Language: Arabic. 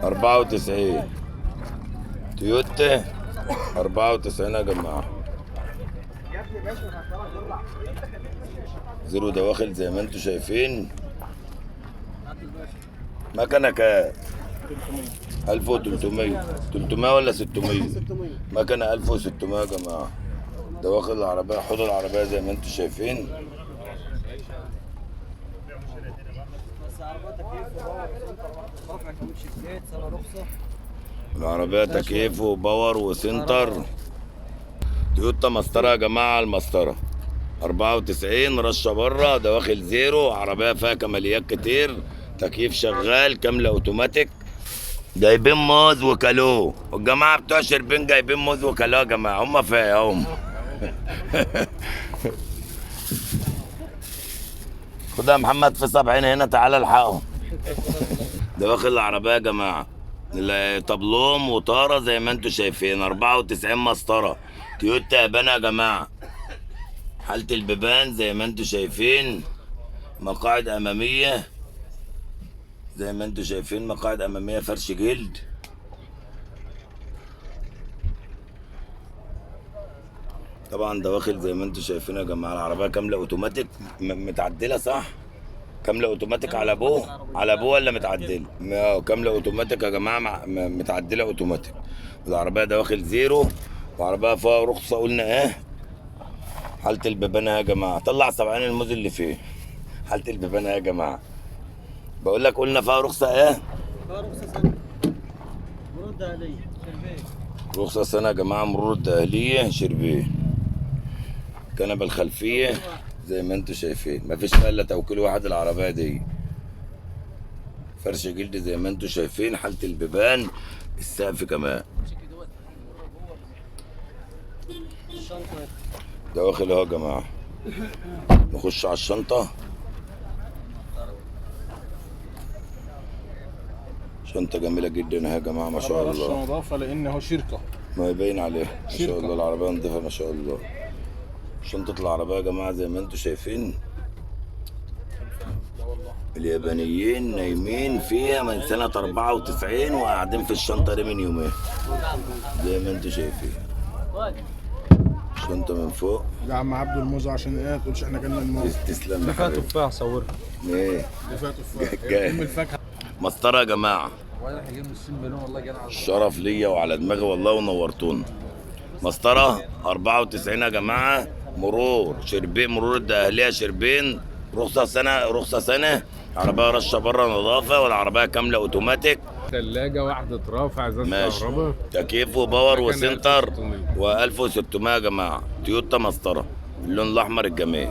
94 تويوتا 94 يا جماعة. زيرو دواخل زي ما انتوا شايفين. مكنة كام؟ 1300 300 ولا 600؟ مكنة 1600 يا جماعة. دواخل العربية، حوض العربية زي ما انتوا شايفين. العربية تكييف وباور وسنتر. تويوتا مسطرة يا جماعة. المسطرة 94 رشة بره، دواخل زيرو. عربية فيها كماليات كتير. تكييف شغال، كاملة اوتوماتيك. جايبين موز وكالو. الجماعة بتوع شربين جايبين موز وكالو يا جماعة. هم فاهم. خدها محمد في 70 هنا، تعالى الحقهم. دواخل العربية يا جماعة. طبلوم وطارة زي ما انتوا شايفين. 94 مسطرة تويوتا ياباني يا جماعة. حالة البيبان زي ما انتوا شايفين. مقاعد أمامية زي ما انتوا شايفين. مقاعد أمامية فرش جلد. طبعا دواخل زي ما انتوا شايفين يا جماعة. العربية كاملة اوتوماتيك. متعدلة صح؟ كاملة اوتوماتيك على ابوه. على ابوه ولا متعدل؟ كاملة اوتوماتيك يا جماعة. متعدلة اوتوماتيك. العربية دواخل زيرو. وعربية فيها رخصة قلنا ايه. حالة البيبان يا جماعة. طلع 70 الموز اللي فيه. حالة البيبان يا جماعة. بقول لك قلنا فيها رخصة ايه؟ فيها رخصة سنة. مرور دهلية شربين. رخصة سنة يا جماعة. مرور الدهلية شربين. الكنبة الخلفية زي ما انتوا شايفين. مفيش فيها الا توكيل واحد العربية دي. فرش جلد زي ما انتوا شايفين. حالة البيبان. السقف كمان. دواخل اهو يا جماعة. نخش على الشنطة. شنطة جميلة جدا اهي يا جماعة ما شاء الله. نظافة لأن هو شركة. ما يبين عليها ما شاء الله. العربية نضيفة ما شاء الله. شنطة العربية يا جماعة زي ما انتوا شايفين. اليابانيين نايمين فيها من سنة 94 وقاعدين في الشنطة دي من يومين زي ما انتوا شايفين. شنطة من فوق. يا عم عبد الموز عشان ايه تقولش احنا جالنا الموز. تسلم. اللي فيها تفاح صورها. ايه اللي فيها تفاح. جاي. الفاكهة. مسطرة يا جماعة. وانا هجيب من السن بلون والله جانا. الشرف ليا وعلى دماغي والله ونورتونا. مسطرة 94 يا جماعة. مرور شربين. مرور الدقهلية شربين. رخصة سنة. رخصة سنة. عربية رشة بره نظافة. والعربية كاملة اوتوماتيك. ثلاجة واحدة رافع ازاز ماشي. كهرباء. تكييف وباور مكنة وسنتر. 1600. و1600 يا جماعة. تويوتا مسطرة اللون الأحمر الجميل.